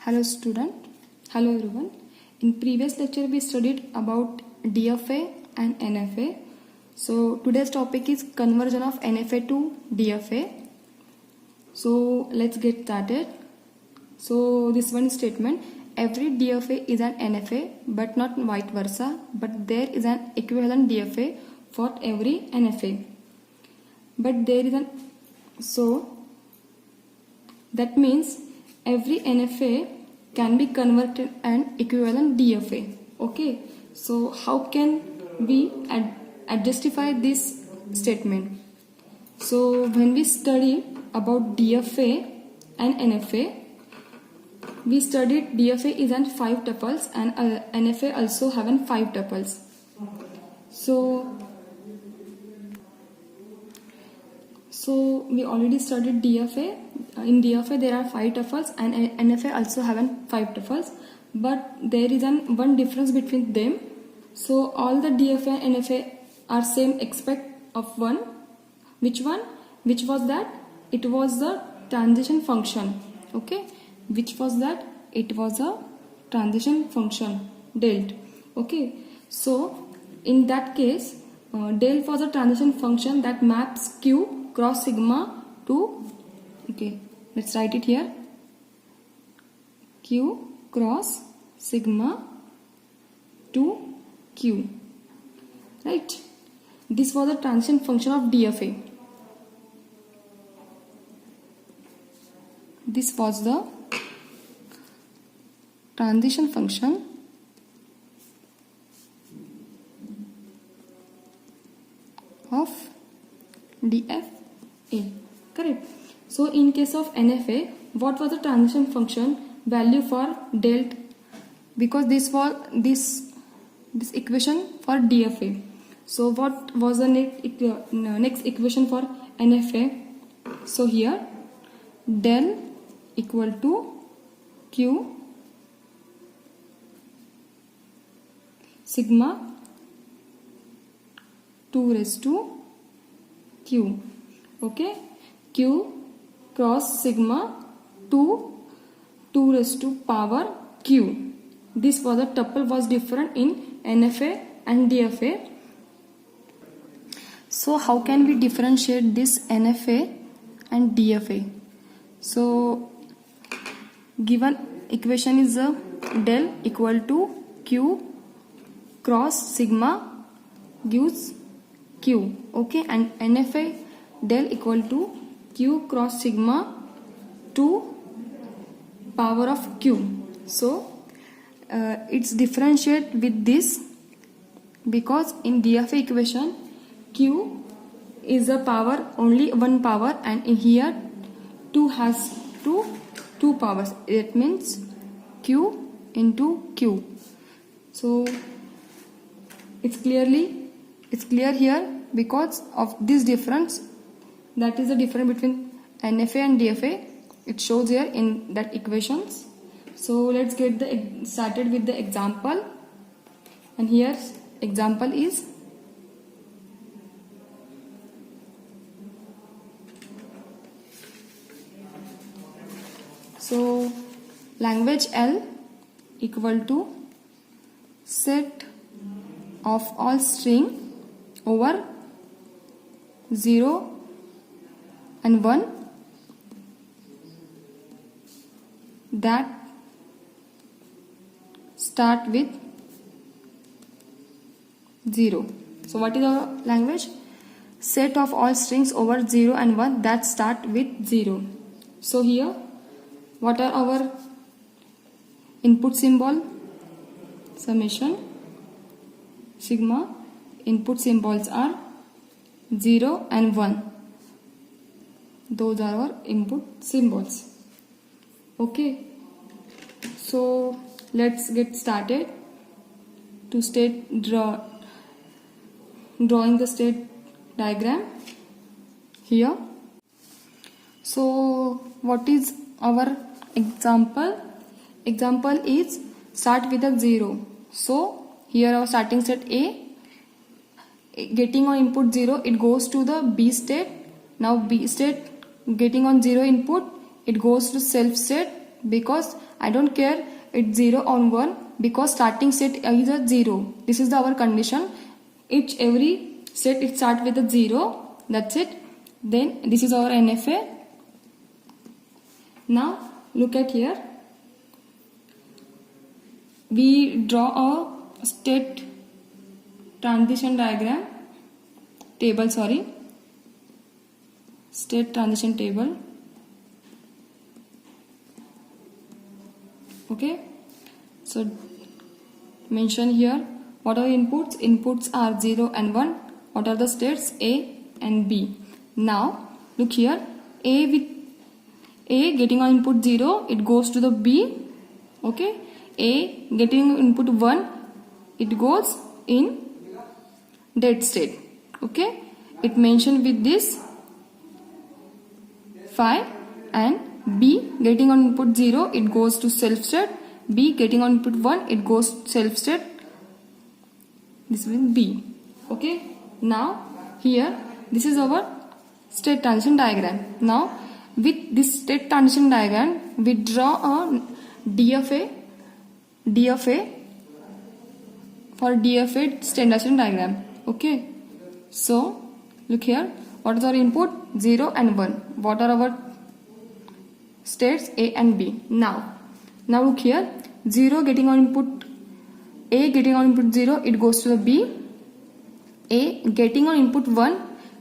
Hello student, hello everyone. In previous lecture we studied about DFA and NFA. So today's topic is conversion of NFA to DFA. So let's get started. So this one statement, every DFA is an NFA but not vice versa, but there is an equivalent DFA for every NFA. But there is an, so that means every NFA can be converted an equivalent DFA. Okay, so how can we justify this statement? So when we study about DFA and NFA, we studied DFA is an 5 tuples and NFA also have an 5 tuples. So we already studied DFA. In DFA there are 5 tuples and NFA also have 5 tuples, but there is one difference between them. So all the DFA and NFA are same except of one. Which one? Which was that? It was the transition function. Okay, which was that? It was a transition function delt. Okay, so in that case delt was a transition function that maps Q cross sigma to, okay, let's write it here, Q cross sigma to Q, right? This was the transition function of DFA. This was the transition function of DFA, correct? So in case of NFA, what was the transition function value for delt? Because this was this equation for DFA. So what was the next equation for NFA? So here del equal to Q sigma 2 raised to Q. Okay, Q cross sigma 2 raised to power Q. This was the tuple was different in NFA and DFA. So how can we differentiate this NFA and DFA? So given equation is del equal to Q cross sigma gives Q. Okay, and NFA del equal to Q cross sigma to power of Q. So it's differentiate with this because in DFA equation Q is a power, only one power, and in here 2 has two powers. It means Q into Q. So it's clear here because of this difference. That is the difference between NFA and DFA. It shows here in that equations. So let's get started with the example. And here example is so language L equal to set of all string over 0 and 1 that start with 0. So what is our language? Set of all strings over 0 and 1 that start with 0. So here what are our input symbol? Summation sigma. Input symbols are 0 and 1. Those are our input symbols. Okay, so let's get started to drawing the state diagram here. So what is our example? Example is start with a 0. So here our starting state A, getting on input 0, it goes to the B state. Now B state getting on 0 input, it goes to self state because I don't care it's 0 or 1 because starting state is a 0. This is our condition. Every state it start with a 0. That's it. Then this is our NFA. Now look at here. We draw a state transition diagram table, state transition table. Okay, so mention here what are inputs. Inputs are 0 and 1. What are the states? A and B. Now look here, A getting on input 0, it goes to the B. Okay, A getting input 1, it goes in dead state. Okay, it mentioned with this 5. And B getting on input 0, it goes to self state. B getting on input 1, it goes self state. This will be B. Okay, now here this is our state transition diagram. Now with this state transition diagram, we draw a DFA for DFA state transition diagram. Okay, so look here, what is our input? 0 and 1. What are our states? A and B. Now look here, 0 getting on input, A getting on input 0, it goes to the B. A getting on input 1,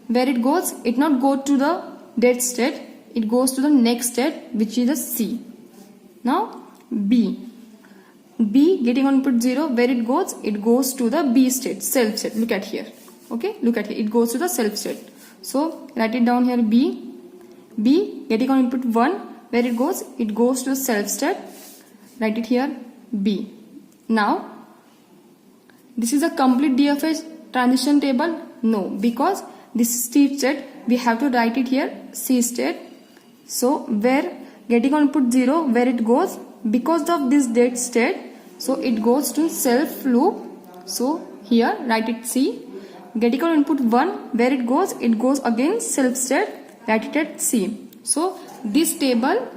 where it goes? It not go to the dead state, it goes to the next state, which is a C. Now B getting on input 0, where it goes? It goes to the B state, self state. Look at here. Okay, look at here, it goes to the self state. So write it down here, B getting on input 1, where it goes? It goes to the self state. Write it here, B. Now this is a complete DFA transition table? No, because this state state we have to write it here, C state. So where getting on input 0, where it goes? Because of this dead state, so it goes to self loop. So here write it C. Getting on input 1, where it goes? It goes again self state. Write it at C. So this table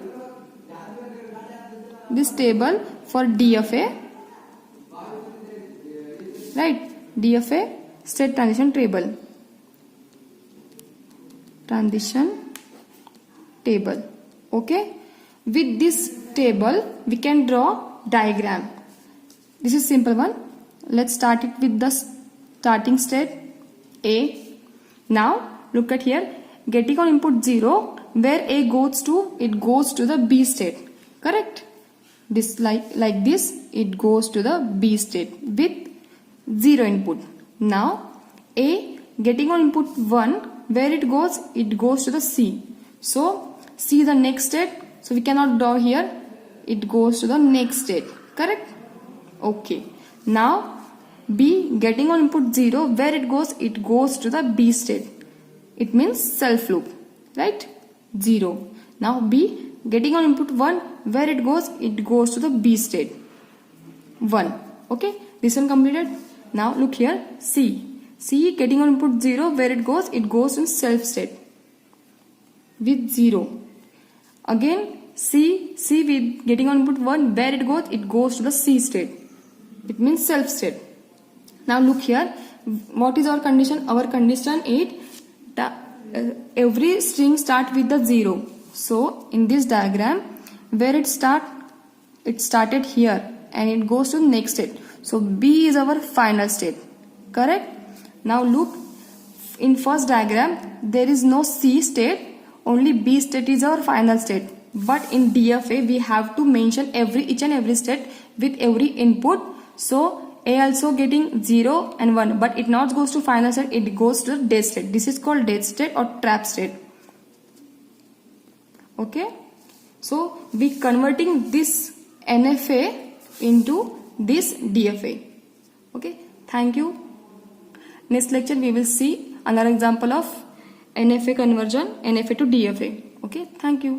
for DFA, right? DFA state transition table. Okay, with this table we can draw diagram. This is simple one. Let's start it with the starting state A. Now look at here, getting on input 0, where A goes to? It goes to the B state. Correct? This like this, it goes to the B state with 0 input. Now A getting on input 1, where it goes? It goes to the C. So C is the next state, so we cannot draw here. It goes to the next state. Correct? Okay. Now B getting on input 0, where it goes? It goes to the B state. It means self loop, right? 0. Now B getting on input 1, where it goes? It goes to the B state. 1. Okay, this one completed. Now look here, C getting on input 0, where it goes? It goes in self state with 0. Again C with getting on input 1, where it goes? It goes to the C state. It means self state. Now look here, what is our condition? Our condition is every string start with the 0. So in this diagram, where it started here and it goes to the next state. So B is our final state. Correct? Now look, in first diagram there is no C state, only B state is our final state. But in DFA we have to mention each and every state with every input. So A also getting 0 and 1, but it not goes to final state, it goes to dead state. This is called dead state or trap state. Okay, so we converting this NFA into this DFA. Okay, thank you. Next lecture we will see another example of NFA conversion, NFA to DFA. Okay, thank you.